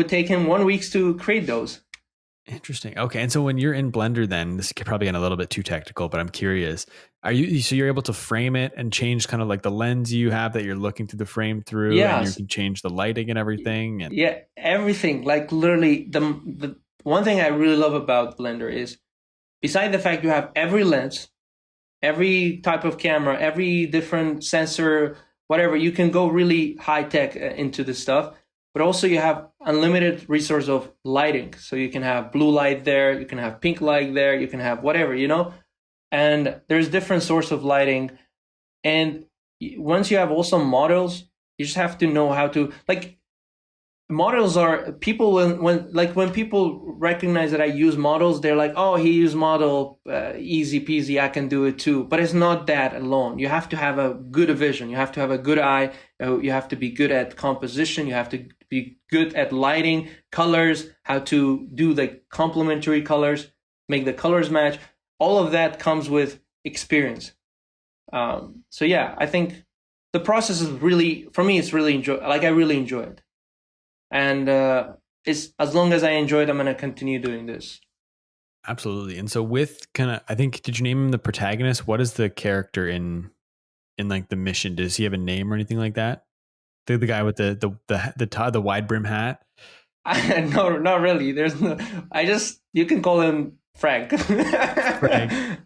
take him 1 week to create those. Interesting. Okay. And so when you're in Blender, then this is probably getting a little bit too technical, but I'm curious, you're able to frame it and change kind of like the lens you have that you're looking through the frame through, yes. And you can change the lighting and everything. And yeah, everything. Like literally the one thing I really love about Blender is beside the fact you have every lens, every type of camera, every different sensor, whatever, you can go really high tech into this stuff. But also you have unlimited resource of lighting. So you can have blue light there, you can have pink light there, you can have whatever, and there's different source of lighting. And once you have also models, you just have to know how to, like, models are people when people recognize that I use models, they're like, oh, he used model, easy peasy, I can do it too. But it's not that alone. You have to have a good vision, you have to have a good eye, you have to be good at composition, you have to be good at lighting, colors, how to do the complementary colors, make the colors match. All of that comes with experience. So yeah, I think the process is really, for me, it's really I really enjoy it. And it's, as long as I enjoy it, I'm going to continue doing this. Absolutely. And so with I think, did you name him the protagonist? What is the character in like the mission? Does he have a name or anything like that? The guy with the wide brim hat? No, not really. There's no, you can call him Frank. Frank.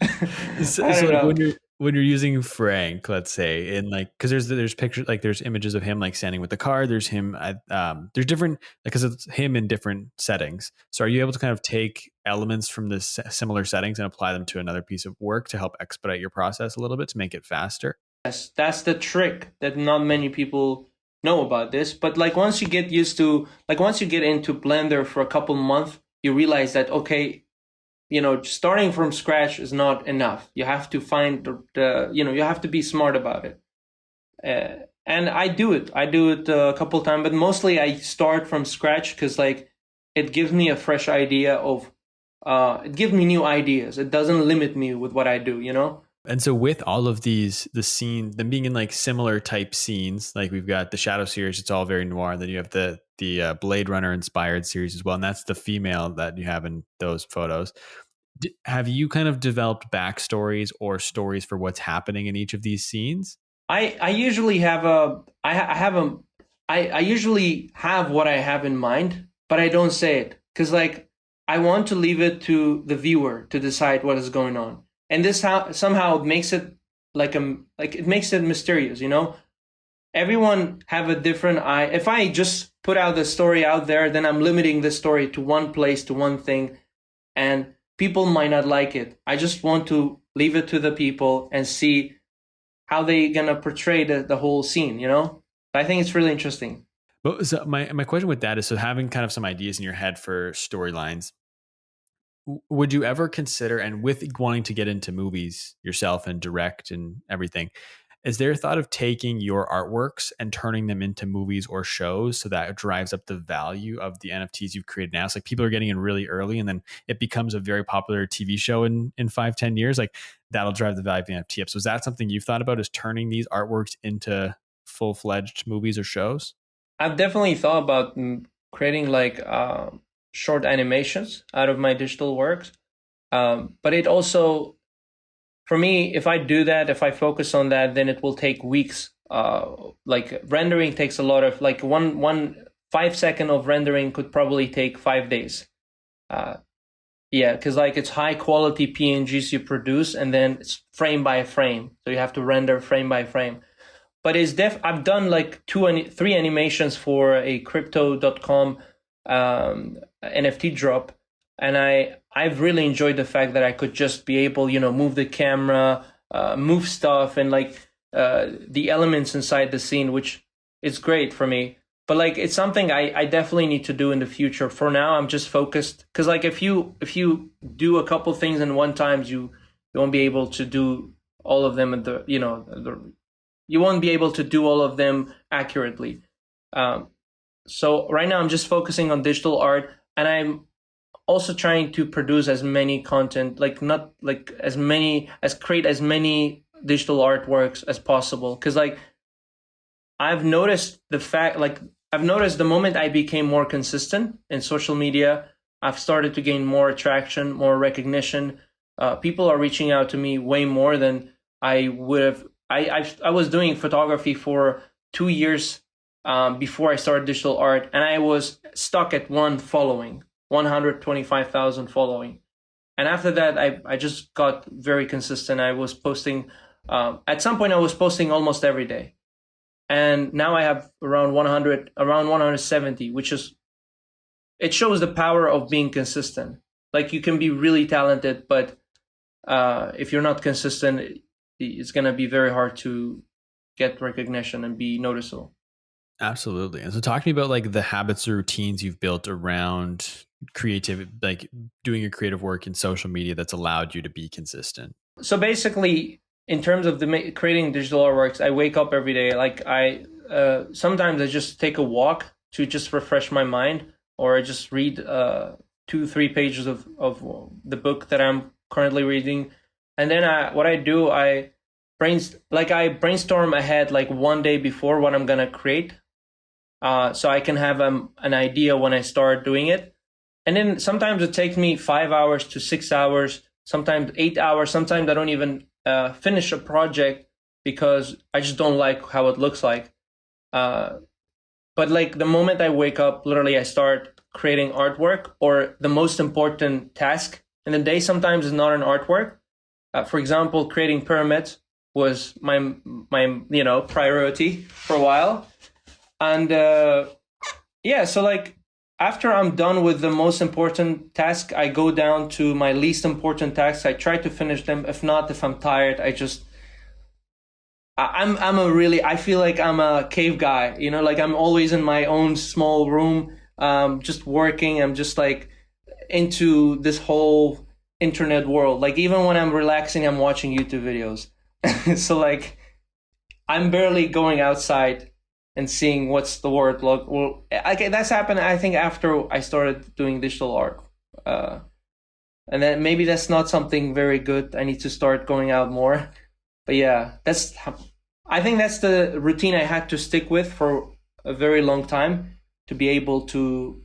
So like when you're using Frank, let's say, in like, because there's pictures, like there's images of him like standing with the car. There's him. There's different, because it's him in different settings. So are you able to kind of take elements from the similar settings and apply them to another piece of work to help expedite your process a little bit to make it faster? Yes, that's the trick that not many people know about this. But like once you get into Blender for a couple months, you realize that, okay, starting from scratch is not enough. You have to find you have to be smart about it. And I do it a couple times, but mostly I start from scratch because like it gives me a fresh idea of, it gives me new ideas. It doesn't limit me with what I do, And so with all of these, the scene, them being in like similar type scenes, like we've got the Shadow series, it's all very noir. Then you have the Blade Runner inspired series as well. And that's the female that you have in those photos. Have you kind of developed backstories or stories for what's happening in each of these scenes? I usually have I usually have what I have in mind, but I don't say it because like I want to leave it to the viewer to decide what is going on. And this somehow makes it it makes it mysterious, Everyone have a different eye. If I just put out the story out there, then I'm limiting the story to one place, to one thing, and people might not like it. I just want to leave it to the people and see how they gonna portray the whole scene, I think it's really interesting. But so my question with that is, so having kind of some ideas in your head for storylines, would you ever consider, and with wanting to get into movies yourself and direct and everything, is there a thought of taking your artworks and turning them into movies or shows so that it drives up the value of the NFTs you've created now? It's like people are getting in really early and then it becomes a very popular TV show in 5-10 years. Like that'll drive the value of the NFT up. So is that something you've thought about, is turning these artworks into full-fledged movies or shows? I've definitely thought about creating like short animations out of my digital works. But it also, for me, if I do that, if I focus on that, then it will take weeks. Like rendering takes a lot of, like one 5 second of rendering could probably take 5 days. Yeah, because like it's high quality PNGs you produce, and then it's frame by frame, so you have to render frame by frame. But I've done like 3 animations for a crypto.com NFT drop, and I've really enjoyed the fact that I could just be able, move the camera, move stuff, and like the elements inside the scene, which is great for me. But like it's something I definitely need to do in the future. For now, I'm just focused because like if you do a couple things in one time, you won't be able to do all of them at you won't be able to do all of them accurately. So right now I'm just focusing on digital art, and I'm also trying to produce as many content, like not like create as many digital artworks as possible. Cause like I've noticed the moment I became more consistent in social media, I've started to gain more attraction, more recognition. People are reaching out to me way more than I would have. I was doing photography for 2 years before I started digital art, and I was stuck at 125,000 following. And after that, I just got very consistent. I was posting, at some point I was posting almost every day. And now I have around 100, around 170, which is, it shows the power of being consistent. Like you can be really talented, but if you're not consistent, it's going to be very hard to get recognition and be noticeable. Absolutely. And so talk to me about like the habits or routines you've built around creativity, like doing your creative work in social media that's allowed you to be consistent. So basically, in terms of creating digital artworks, I wake up every day. Like sometimes I just take a walk to just refresh my mind, or I just read 2-3 pages of the book that I'm currently reading. And then what I do, I brainstorm ahead like one day before what I'm gonna create, so I can have an idea when I start doing it. And then sometimes it takes me 5 hours to 6 hours, sometimes 8 hours. Sometimes I don't even finish a project because I just don't like how it looks like. But like the moment I wake up, literally I start creating artwork, or the most important task in the day sometimes is not an artwork. For example, creating pyramids was my priority for a while. And so like after I'm done with the most important task, I go down to my least important tasks. I try to finish them. If not, if I'm tired, I feel like I'm a cave guy, like I'm always in my own small room, just working. I'm just like into this whole internet world. Like even when I'm relaxing, I'm watching YouTube videos. So like I'm barely going outside and seeing what's the word look. Well, that's happened, I think, after I started doing digital art. And then maybe that's not something very good. I need to start going out more. But yeah, I think that's the routine I had to stick with for a very long time to be able to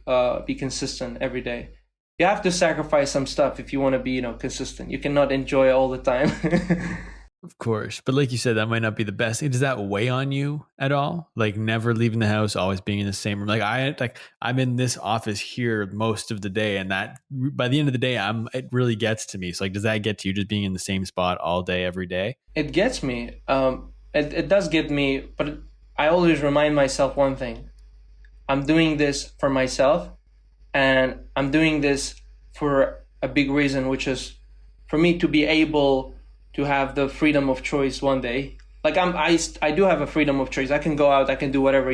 be consistent every day. You have to sacrifice some stuff if you want to be, consistent. You cannot enjoy all the time. Of course. But like you said, that might not be the best. Does that weigh on you at all? Like never leaving the house, always being in the same room. Like I'm in this office here most of the day, and that by the end of the day, it really gets to me. So like, does that get to you, just being in the same spot all day, every day? It gets me. It does get me, but I always remind myself one thing. I'm doing this for myself, and I'm doing this for a big reason, which is for me to be able to have the freedom of choice one day. Like I do have a freedom of choice. I can go out, I can do whatever,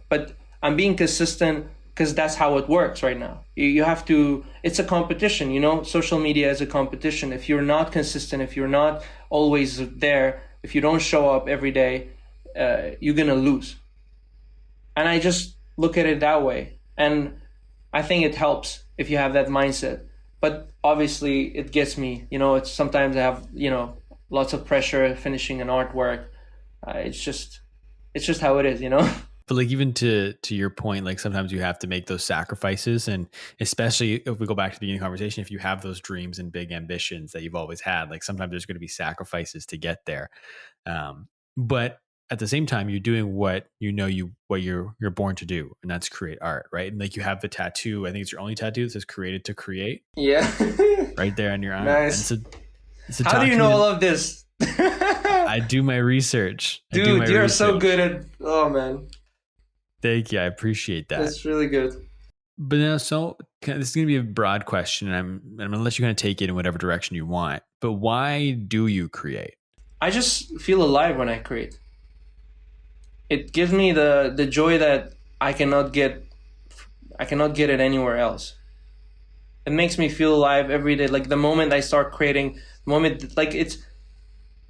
but I'm being consistent because that's how it works right now. You have to, it's a competition, social media is a competition. If you're not consistent, if you're not always there, if you don't show up every day, you're going to lose. And I just look at it that way. And I think it helps if you have that mindset. But obviously it gets me, it's sometimes I have, lots of pressure finishing an artwork. It's just how it is, But like, even to your point, like sometimes you have to make those sacrifices. And especially if we go back to the beginning of the conversation, if you have those dreams and big ambitions that you've always had, like sometimes there's going to be sacrifices to get there. But at the same time, you're doing what you're born to do, and that's create art, right? And like you have the tattoo. I think it's your only tattoo that says "Created to Create." Yeah, right there on your arm. Nice. So how do you know all of this? I do my research, dude. You're so good at. Oh man. Thank you. I appreciate that. That's really good. But now, so this is going to be a broad question, and I'm going to let you kind of take it in whatever direction you want. But why do you create? I just feel alive when I create. It gives me the joy that I cannot get it anywhere else. It makes me feel alive every day. Like the moment I start creating, the moment like it's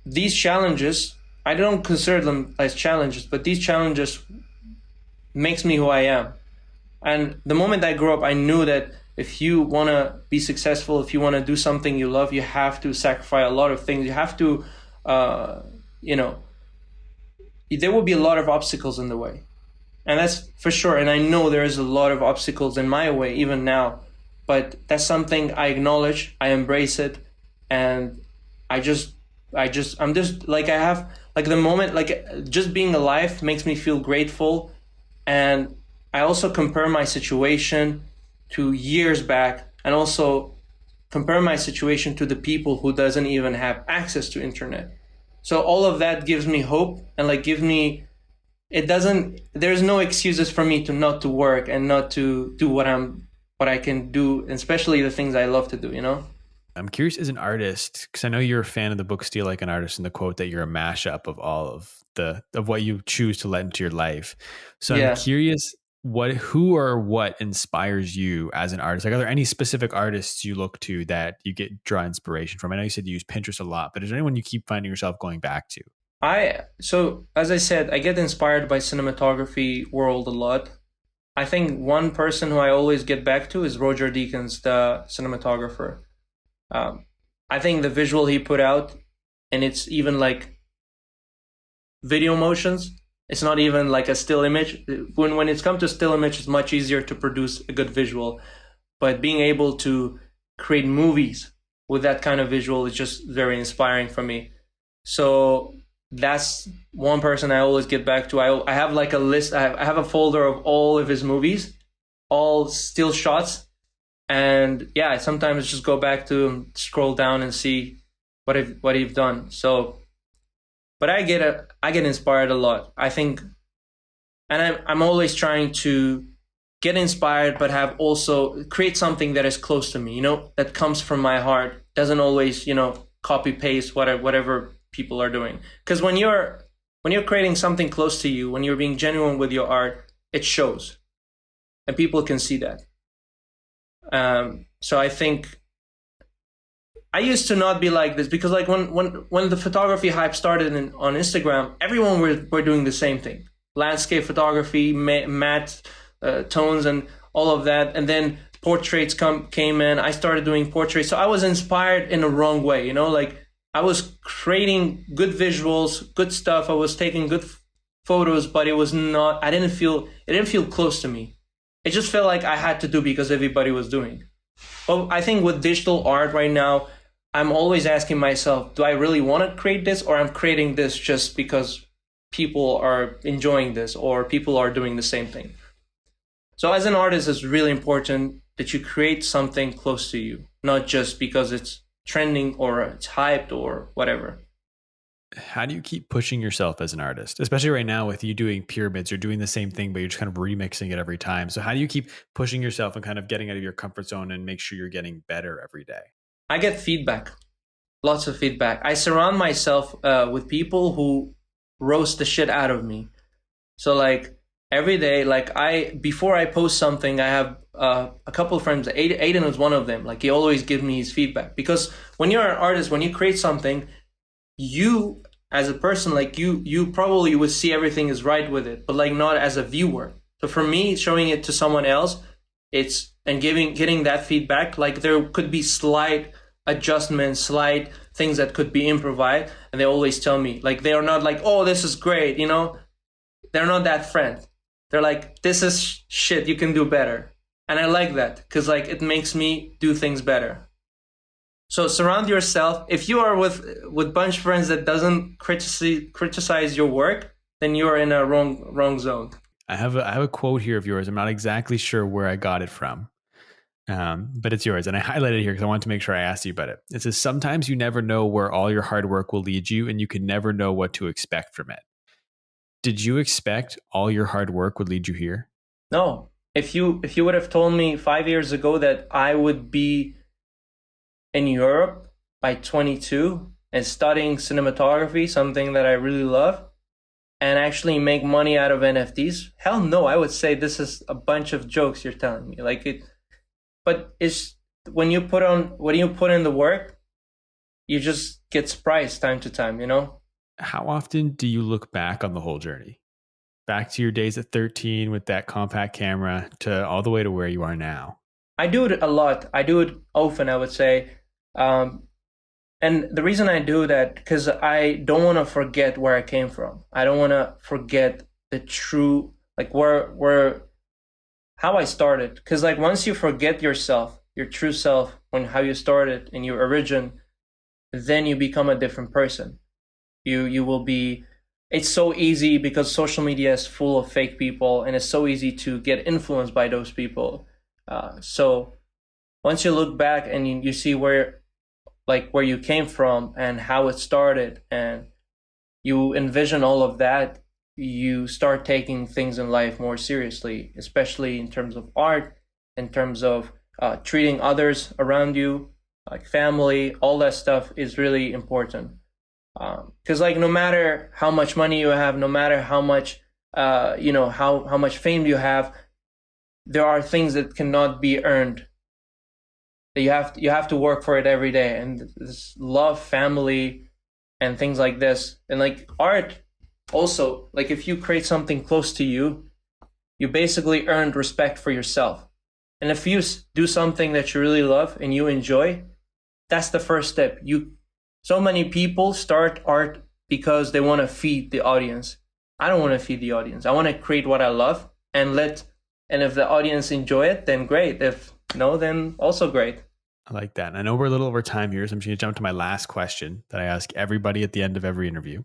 these challenges, I don't consider them as challenges, but these challenges makes me who I am. And the moment I grew up, I knew that if you want to be successful, if you want to do something you love, you have to sacrifice a lot of things. You have to, there will be a lot of obstacles in the way. And that's for sure. And I know there is a lot of obstacles in my way, even now. But that's something I acknowledge, I embrace it. And I'm just like, I have, like the moment, like just being alive makes me feel grateful. And I also compare my situation to years back. And also compare my situation to the people who doesn't even have access to internet. So all of that gives me hope and like there's no excuses for me to not to work and not to do what I can do, especially the things I love to do, you know? I'm curious as an artist, because I know you're a fan of the book Steal Like an Artist and the quote that you're a mashup of all of what you choose to let into your life. So I'm curious who or what inspires you as an artist? Like, are there any specific artists you look to that you draw inspiration from? I know you said you use Pinterest a lot, but is there anyone you keep finding yourself going back to? So as I said, I get inspired by cinematography world a lot. I think one person who I always get back to is Roger Deakins, the cinematographer. I think the visual he put out, and it's even like video motions. It's not even like a still image. When it's come to still image, it's much easier to produce a good visual. But being able to create movies with that kind of visual is just very inspiring for me. So that's one person I always get back to. I have like a list. I have a folder of all of his movies, all still shots. And yeah, I sometimes just go back to scroll down and see what he's done. So, but I get inspired a lot. I think, and I'm always trying to get inspired, but have also create something that is close to me, you know, that comes from my heart. Doesn't always, you know, copy paste whatever people are doing. Because when you're creating something close to you, when you're being genuine with your art, it shows, and people can see that. So I think I used to not be like this, because like when the photography hype started on Instagram, everyone were doing the same thing: landscape photography, matte tones, and all of that. And then portraits came in. I started doing portraits, so I was inspired in a wrong way. You know, like I was creating good visuals, good stuff. I was taking good photos, but it was not. It didn't feel close to me. It just felt like I had to do because everybody was doing. But I think with digital art right now, I'm always asking myself, do I really want to create this, or I'm creating this just because people are enjoying this or people are doing the same thing? So as an artist, it's really important that you create something close to you, not just because it's trending or it's hyped or whatever. How do you keep pushing yourself as an artist, especially right now with you doing pyramids? You're doing the same thing, but you're just kind of remixing it every time. So how do you keep pushing yourself and kind of getting out of your comfort zone and make sure you're getting better every day? I get feedback, lots of feedback. I surround myself with people who roast the shit out of me. So like every day, like before I post something, I have a couple of friends. Aiden is one of them. Like he always gives me his feedback, because when you're an artist, when you create something, you as a person, like you probably would see everything is right with it, but like not as a viewer. So for me, showing it to someone else, and getting that feedback, like there could be slight adjustments, slight things that could be improvised, and they always tell me, like, they are not like, oh, this is great, you know, they're not that friend. They're like, this is shit, you can do better. And I like that, because like it makes me do things better. So surround yourself. If you are with bunch of friends that doesn't criticize your work, then you're in a wrong zone. I have a quote here of yours. I'm not exactly sure where I got it from, but it's yours. And I highlighted it here because I wanted to make sure I asked you about it. It says, sometimes you never know where all your hard work will lead you, and you can never know what to expect from it. Did you expect all your hard work would lead you here? No. If you would have told me 5 years ago that I would be in Europe by 22 and studying cinematography, something that I really love, and actually make money out of NFTs, hell no, I would say this is a bunch of jokes you're telling me. Like it, but it's when you put in the work, you just get surprised time to time, you know? How often do you look back on the whole journey? Back to your days at 13 with that compact camera to all the way to where you are now? I do it a lot. I do it often, I would say. And the reason I do that, because I don't want to forget where I came from. I don't want to forget the true, like how I started. Because like once you forget yourself, your true self, how you started in your origin, then you become a different person. You will be, it's so easy because social media is full of fake people, and it's so easy to get influenced by those people. So once you look back and you see where you came from and how it started, and you envision all of that, you start taking things in life more seriously, especially in terms of art, in terms of treating others around you, like family. All that stuff is really important. Because no matter how much money you have, no matter how much how much fame you have, there are things that cannot be earned. You have to work for it every day, and this love, family, and things like this, and art. Also, if you create something close to you, you basically earned respect for yourself. And if you do something that you really love and you enjoy, that's the first step. So many people start art because they want to feed the audience. I don't want to feed the audience. I want to create what I love and if the audience enjoy it, then great. If no, then also great. I like that. And I know we're a little over time here, so I'm just going to jump to my last question that I ask everybody at the end of every interview.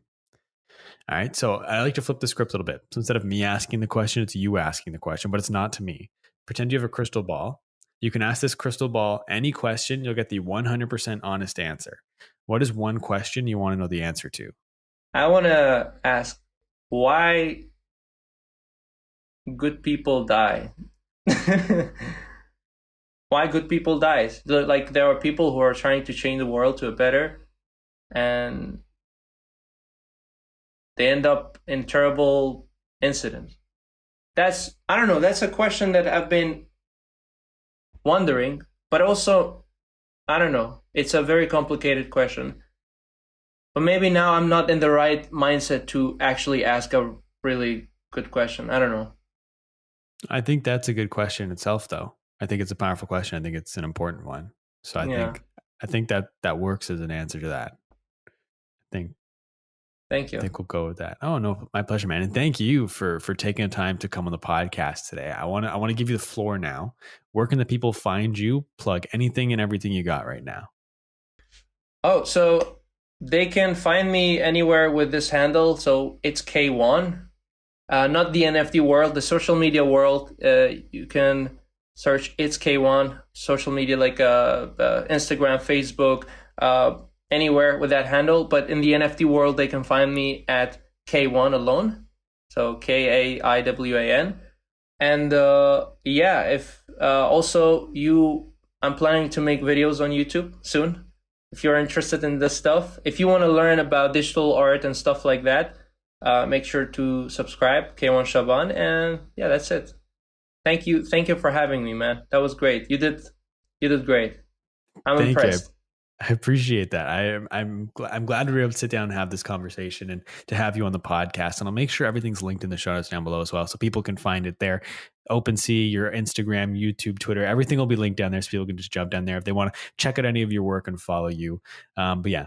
All right. So I like to flip the script a little bit. So instead of me asking the question, it's you asking the question, but it's not to me. Pretend you have a crystal ball. You can ask this crystal ball any question. You'll get the 100% honest answer. What is one question you want to know the answer to? I want to ask why good people die. Why good people die? There are people who are trying to change the world to a better, and they end up in terrible incidents. I don't know, that's a question that I've been wondering, but also, I don't know, it's a very complicated question. But maybe now I'm not in the right mindset to actually ask a really good question. I don't know. I think that's a good question itself, though. I think it's a powerful question. I think it's an important one. So I think that works as an answer to that. Thank you. I think we'll go with that. Oh no, my pleasure, man. And thank you for taking the time to come on the podcast today. I want to give you the floor now. Where can the people find you? Plug anything and everything you got right now. Oh, so they can find me anywhere with this handle. So it's Kaiwan, not the NFT world, the social media world. You can search it's Kaiwan, social media like Instagram, Facebook, anywhere with that handle. But in the NFT world, they can find me at Kaiwan alone. So Kaiwan. And if also I'm planning to make videos on YouTube soon. If you're interested in this stuff, if you want to learn about digital art and stuff like that, make sure to subscribe, Kaiwan Shaban. And yeah, that's it. Thank you for having me, man. That was great. You did great. I'm impressed. I appreciate that. I'm glad we were able to sit down and have this conversation and to have you on the podcast. And I'll make sure everything's linked in the show notes down below as well, so people can find it there. OpenSea, your Instagram, YouTube, Twitter, everything will be linked down there, so people can just jump down there if they want to check out any of your work and follow you. But yeah,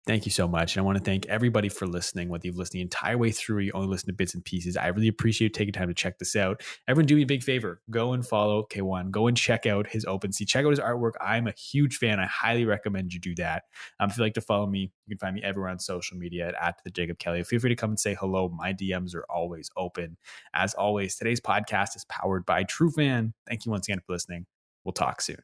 thank you so much. And I want to thank everybody for listening, whether you've listened the entire way through or you only listen to bits and pieces. I really appreciate you taking time to check this out. Everyone do me a big favor. Go and follow Kaiwan. Go and check out his OpenSea. Check out his artwork. I'm a huge fan. I highly recommend you do that. If you'd like to follow me, you can find me everywhere on social media at the Jacob Kelly. Feel free to come and say hello. My DMs are always open. As always, today's podcast is powered by TrueFan. Thank you once again for listening. We'll talk soon.